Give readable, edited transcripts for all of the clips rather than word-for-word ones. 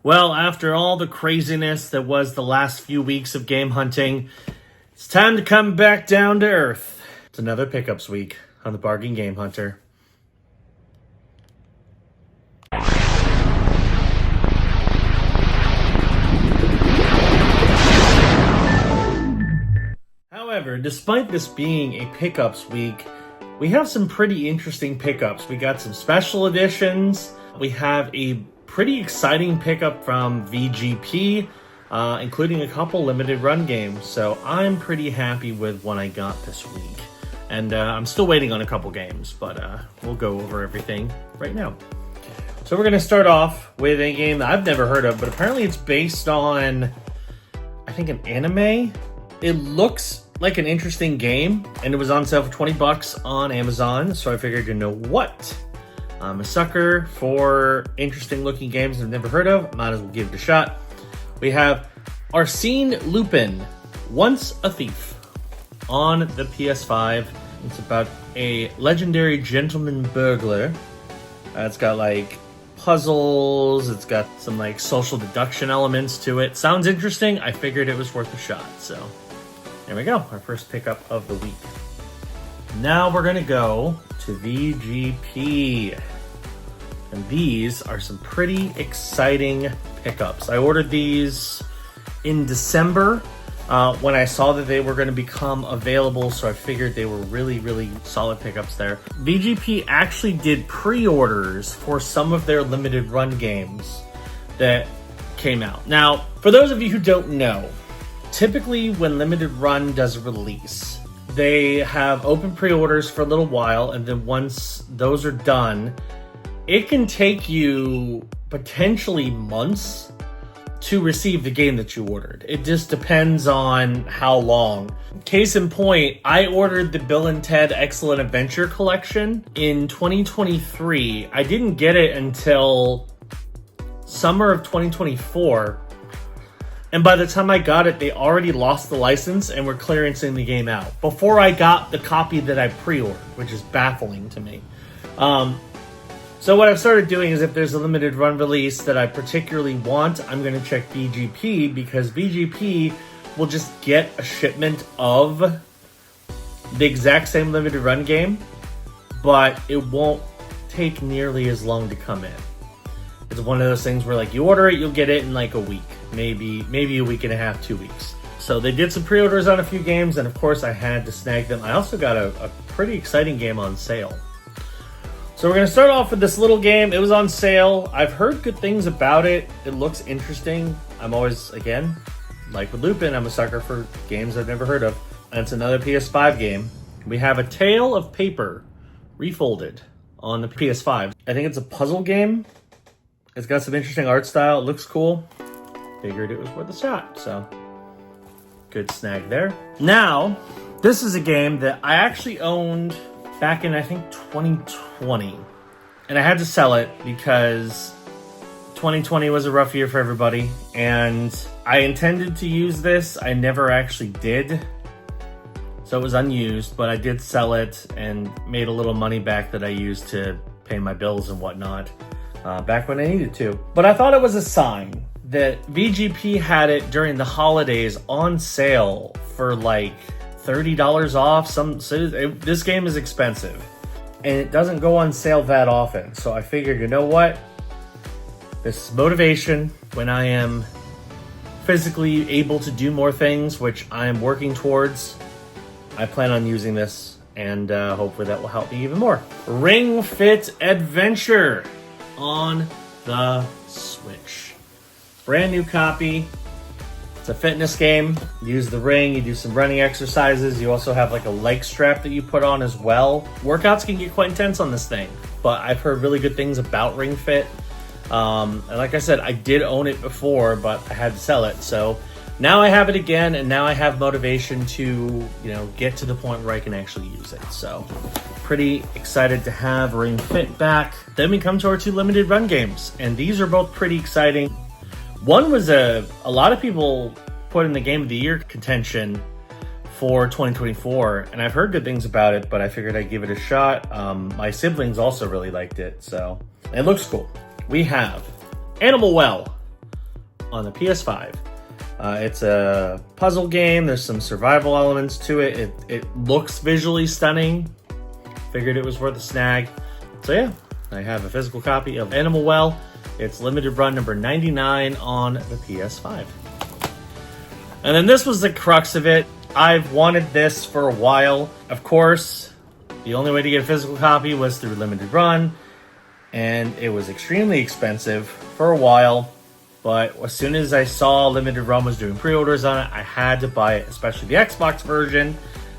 Well, after all the craziness that was the last few weeks of game hunting, it's time to come back down to earth. It's another pickups week on the Bargain Game Hunter. However, despite this being a pickups week, we have some pretty interesting pickups. We got some special editions. We have a pretty exciting pickup from VGP, including a couple limited run games. So I'm pretty happy with what I got this week. And I'm still waiting on a couple games, but we'll go over everything right now. So we're going to start off with a game that I've never heard of, but apparently it's based on, I think, an anime. It looks like an interesting game, and it was on sale for 20 bucks on Amazon, so I figured, you know what? I'm a sucker for interesting looking games I've never heard of. Might as well give it a shot. We have Arsène Lupin, Once a Thief, on the PS5. It's about a legendary gentleman burglar. It's got like puzzles. It's got some like social deduction elements to it. Sounds interesting. I figured it was worth a shot. So there we go. Our first pickup of the week. Now we're going to go to VGP. And these are some pretty exciting pickups. I ordered these in December when I saw that they were going to become available, so I figured they were really, really solid pickups there. VGP actually did pre-orders for some of their limited run games that came out. Now, for those of you who don't know, typically when limited run does a release, they have open pre-orders for a little while, and then once those are done, it can take you potentially months to receive the game that you ordered. It just depends on how long. Case in point, I ordered the Bill and Ted Excellent Adventure collection in 2023. I didn't get it until summer of 2024. And by the time I got it, they already lost the license and were clearancing the game out before I got the copy that I pre-ordered, which is baffling to me. So what I've started doing is if there's a limited run release that I particularly want, I'm going to check VGP, because VGP will just get a shipment of the exact same limited run game, but it won't take nearly as long to come in. It's one of those things where like you order it, you'll get it in like a week. Maybe a week and a half, 2 weeks. So they did some pre-orders on a few games, and of course I had to snag them. I also got a pretty exciting game on sale. So we're going to start off with this little game. It was on sale. I've heard good things about it. It looks interesting. I'm always, again, like with Lupin, I'm a sucker for games I've never heard of. And it's another PS5 game. We have A Tale of Paper Refolded on the PS5. I think it's a puzzle game. It's got some interesting art style. It looks cool. Figured it was worth a shot, so good snag there. Now, this is a game that I actually owned back in, I think, 2020. And I had to sell it because 2020 was a rough year for everybody. And I intended to use this. I never actually did. So it was unused, but I did sell it and made a little money back that I used to pay my bills and whatnot back when I needed to. But I thought it was a sign that VGP had it during the holidays on sale for like $30 off. This game is expensive and it doesn't go on sale that often. So I figured, you know what? This is motivation when I am physically able to do more things, which I am working towards. I plan on using this, and hopefully that will help me even more. Ring Fit Adventure on the Switch. Brand new copy. It's a fitness game. You use the ring, you do some running exercises. You also have like a leg strap that you put on as well. Workouts can get quite intense on this thing, but I've heard really good things about Ring Fit. And like I said, I did own it before, but I had to sell it. So now I have it again, and now I have motivation to, get to the point where I can actually use it. So pretty excited to have Ring Fit back. Then we come to our two limited run games, and these are both pretty exciting. One was a lot of people put in the Game of the Year contention for 2024, and I've heard good things about it, but I figured I'd give it a shot. My siblings also really liked it, so it looks cool. We have Animal Well on the PS5. It's a puzzle game. There's some survival elements to it. It looks visually stunning. Figured it was worth a snag. So yeah, I have a physical copy of Animal Well. It's limited run number 99 on the PS5. And then this was the crux of it. I've wanted this for a while. Of course, the only way to get a physical copy was through limited run, and it was extremely expensive for a while. But as soon as I saw limited run was doing pre-orders on it, I had to buy it, especially the Xbox version,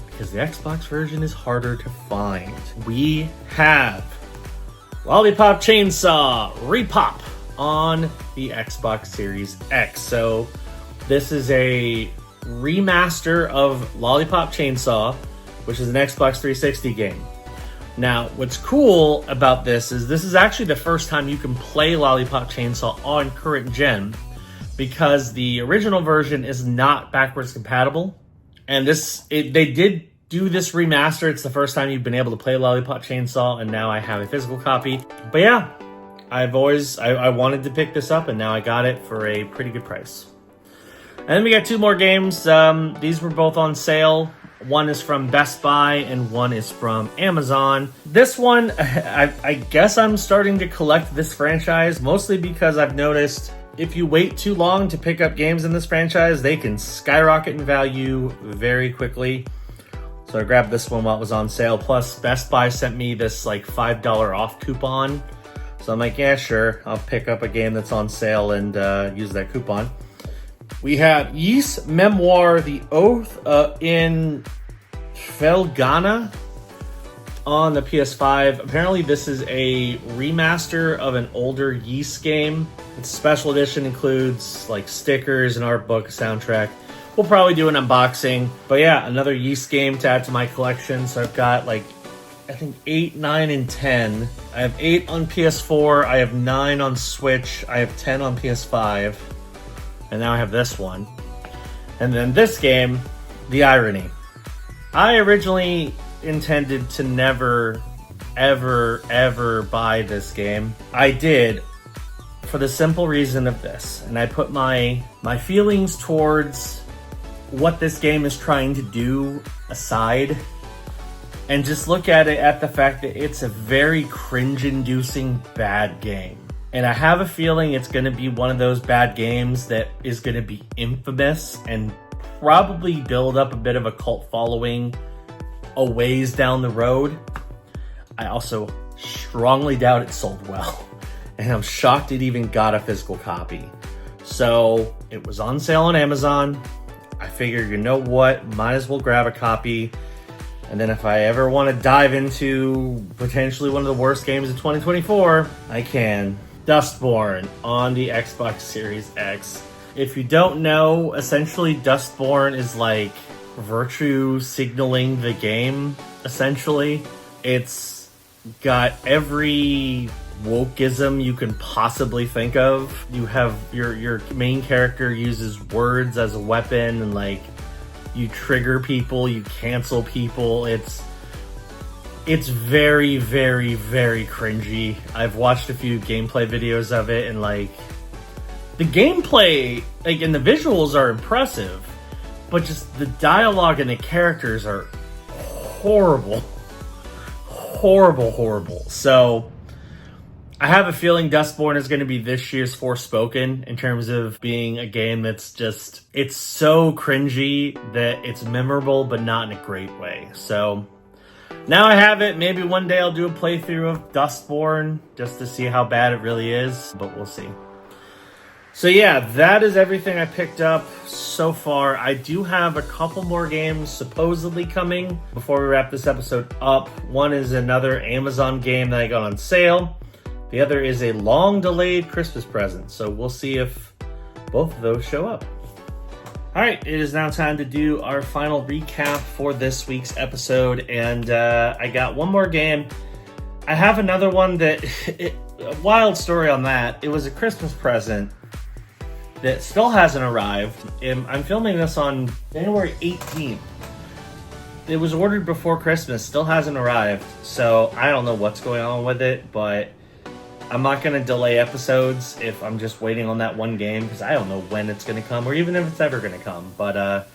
because the Xbox version is harder to find. We have Lollipop Chainsaw Repop on the Xbox Series X. So this is a remaster of Lollipop Chainsaw, which is an Xbox 360 game. Now, what's cool about this is actually the first time you can play Lollipop Chainsaw on current gen, because the original version is not backwards compatible. And they did do this remaster. It's the first time you've been able to play Lollipop Chainsaw, and now I have a physical copy. But yeah, I wanted to pick this up, and now I got it for a pretty good price. And then we got two more games. These were both on sale. One is from Best Buy and one is from Amazon. This one, I guess I'm starting to collect this franchise, mostly because I've noticed if you wait too long to pick up games in this franchise, they can skyrocket in value very quickly. So I grabbed this one while it was on sale. Plus, Best Buy sent me this like $5 off coupon. So I'm like, yeah, sure. I'll pick up a game that's on sale and use that coupon. We have Ys Memoir, The Oath in Felghana on the PS5. Apparently this is a remaster of an older Ys game. Its special edition includes like stickers, an art book, a soundtrack. We'll probably do an unboxing. But yeah, another Ys game to add to my collection. So I've got like, I think 8, 9, and 10. I have 8 on PS4. I have 9 on Switch. I have 10 on PS5. And now I have this one. And then this game, The Irony. I originally intended to never, ever, ever buy this game. I did, for the simple reason of this. And I put my feelings towards what this game is trying to do aside, and just look at it at the fact that it's a very cringe-inducing bad game. And I have a feeling it's going to be one of those bad games that is going to be infamous and probably build up a bit of a cult following a ways down the road. I also strongly doubt it sold well. And I'm shocked it even got a physical copy. So it was on sale on Amazon. I figured, you know what, might as well grab a copy. And then if I ever want to dive into potentially one of the worst games of 2024, I can. Dustborn on the Xbox Series X. If you don't know, essentially Dustborn is like virtue signaling the game, essentially. It's got every wokeism you can possibly think of. You have your main character uses words as a weapon, and like you trigger people, you cancel people. It's very, very, very cringy. I've watched a few gameplay videos of it, and like the gameplay, like, and the visuals are impressive, but just the dialogue and the characters are horrible. Horrible, horrible. So I have a feeling Dustborn is going to be this year's Forspoken in terms of being a game that's just, it's so cringy that it's memorable, but not in a great way. So now I have it. Maybe one day I'll do a playthrough of Dustborn just to see how bad it really is, but we'll see. So yeah, that is everything I picked up so far. I do have a couple more games supposedly coming before we wrap this episode up. One is another Amazon game that I got on sale. The other is a long-delayed Christmas present. So we'll see if both of those show up. All right, it is now time to do our final recap for this week's episode. And I got one more game. I have another one that, a wild story on that. It was a Christmas present that still hasn't arrived. I'm filming this on January 18th. It was ordered before Christmas, still hasn't arrived. So I don't know what's going on with it, but I'm not going to delay episodes if I'm just waiting on that one game, because I don't know when it's going to come or even if it's ever going to come. But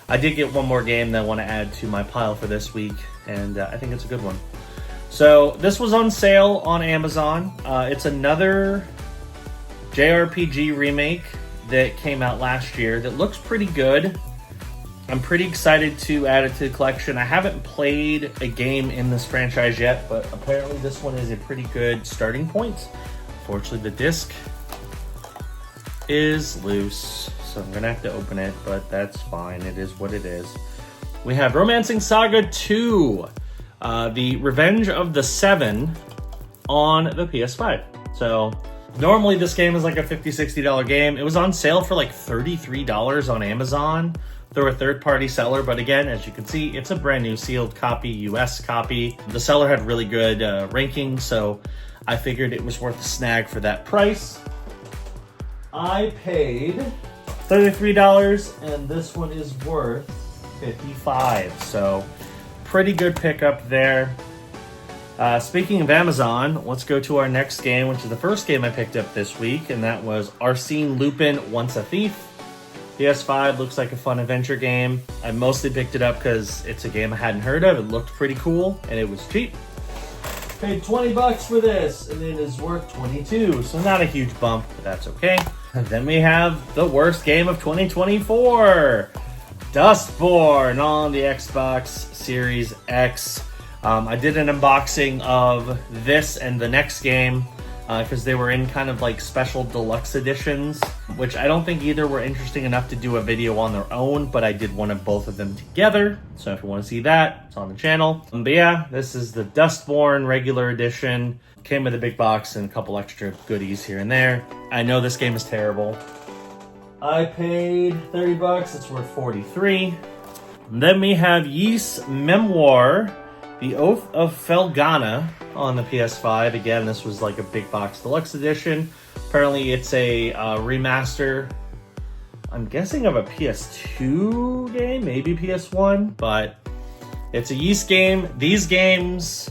I did get one more game that I want to add to my pile for this week, and I think it's a good one. So this was on sale on Amazon. It's another JRPG remake that came out last year that looks pretty good. I'm pretty excited to add it to the collection. I haven't played a game in this franchise yet, but apparently this one is a pretty good starting point. Unfortunately, the disc is loose, so I'm gonna have to open it, but that's fine. It is what it is. We have Romancing Saga 2, the Revenge of the Seven on the PS5. So normally this game is like a $50, $60 game. It was on sale for like $33 on Amazon through a third-party seller, but again, as you can see, it's a brand new sealed copy, US copy. The seller had really good rankings, so I figured it was worth a snag for that price. I paid $33, and this one is worth $55, so pretty good pickup there. Speaking of Amazon, let's go to our next game, which is the first game I picked up this week, and that was Arsene Lupin Once a Thief. PS5 looks like a fun adventure game. I mostly picked it up because it's a game I hadn't heard of. It looked pretty cool, and it was cheap. Paid $20 for this, and it is worth $22, so not a huge bump, but that's okay. And then we have the worst game of 2024, Dustborn on the Xbox Series X. I did an unboxing of this and the next game because they were in kind of like special deluxe editions, which I don't think either were interesting enough to do a video on their own, but I did one of both of them together. So if you want to see that, it's on the channel. But yeah, this is the Dustborn regular edition. Came with a big box and a couple extra goodies here and there. I know this game is terrible. I paid $30, it's worth $43. And then we have Ys Memoir, The Oath of Felghana on the PS5. Again, this was like a big box deluxe edition. Apparently it's a remaster, I'm guessing, of a PS2 game, maybe PS1, but it's a Ys game. These games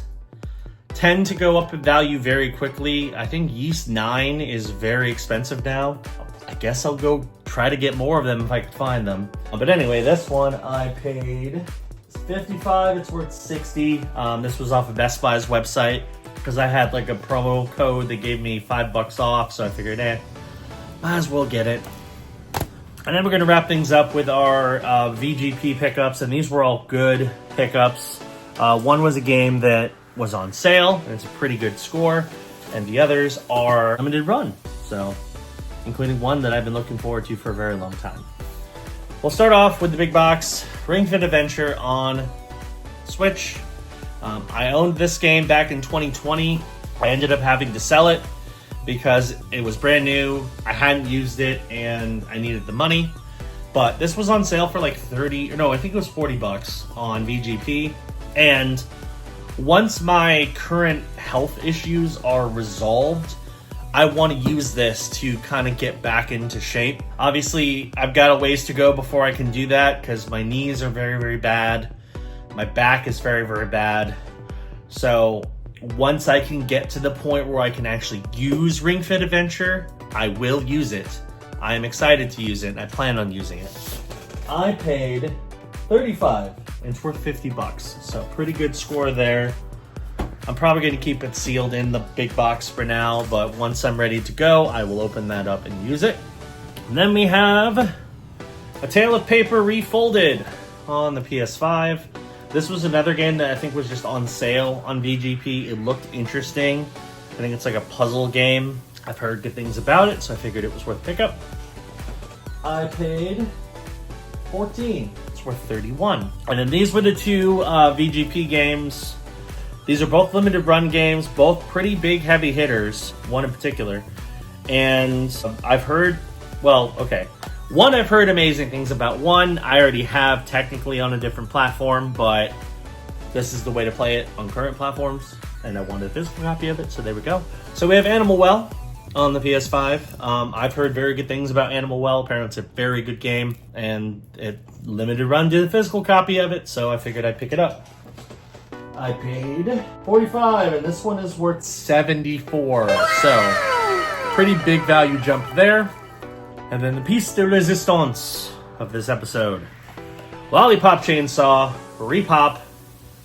tend to go up in value very quickly. I think Ys 9 is very expensive now. I guess I'll go try to get more of them if I can find them. But anyway, this one I paid $55, it's worth $60. This was off of Best Buy's website because I had like a promo code that gave me $5 off, so I figured, might as well get it. And then we're gonna wrap things up with our VGP pickups, and these were all good pickups. One was a game that was on sale, and it's a pretty good score, and the others are limited run, so including one that I've been looking forward to for a very long time. We'll start off with the big box, Ring Fit Adventure on Switch. I owned this game back in 2020. I ended up having to sell it because it was brand new, I hadn't used it, and I needed the money. But this was on sale for like I think it was $40 on VGP. And once my current health issues are resolved, I want to use this to kind of get back into shape. Obviously, I've got a ways to go before I can do that because my knees are very, very bad. My back is very, very bad. So once I can get to the point where I can actually use Ring Fit Adventure, I will use it. I am excited to use it, and I plan on using it. I paid $35, and it's worth $50. So pretty good score there. I'm probably going to keep it sealed in the big box for now, but once I'm ready to go, I will open that up and use it. And then we have A Tale of Paper Refolded on the PS5. This was another game that I think was just on sale on VGP. It looked interesting. I think it's like a puzzle game. I've heard good things about it, so I figured it was worth pickup. I paid $14. It's worth $31. And then these were the two VGP games. These are both limited run games, both pretty big heavy hitters, one in particular. And I've heard, one I've heard amazing things about. One I already have technically on a different platform, but this is the way to play it on current platforms, and I wanted a physical copy of it, so there we go. So we have Animal Well on the PS5. I've heard very good things about Animal Well. Apparently it's a very good game, and it limited run to the physical copy of it, so I figured I'd pick it up. I paid 45, and this one is worth 74. So, pretty big value jump there. And then the piece de resistance of this episode. Lollipop Chainsaw Repop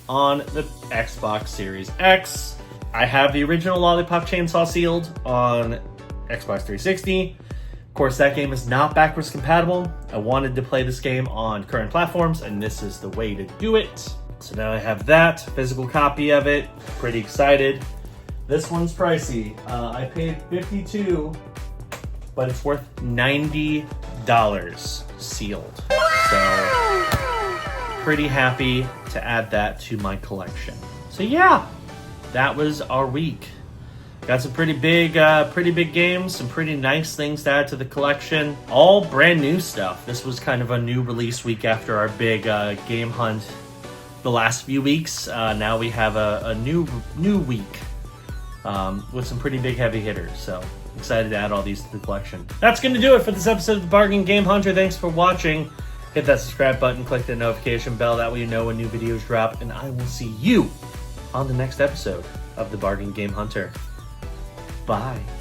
on the Xbox Series X. I have the original Lollipop Chainsaw sealed on Xbox 360. Of course, that game is not backwards compatible. I wanted to play this game on current platforms, and this is the way to do it. So now I have that physical copy of it. Pretty excited. This one's pricey. I paid $52, but it's worth $90 sealed. So pretty happy to add that to my collection. So yeah, that was our week. Got some pretty big games, some pretty nice things to add to the collection. All brand new stuff. This was kind of a new release week after our big game hunt the last few weeks. Now we have a new week with some pretty big heavy hitters. So excited to add all these to the collection. That's going to do it for this episode of the Bargain Game Hunter. Thanks for watching. Hit that subscribe button, click the notification bell. That way you know when new videos drop. And I will see you on the next episode of the Bargain Game Hunter. Bye.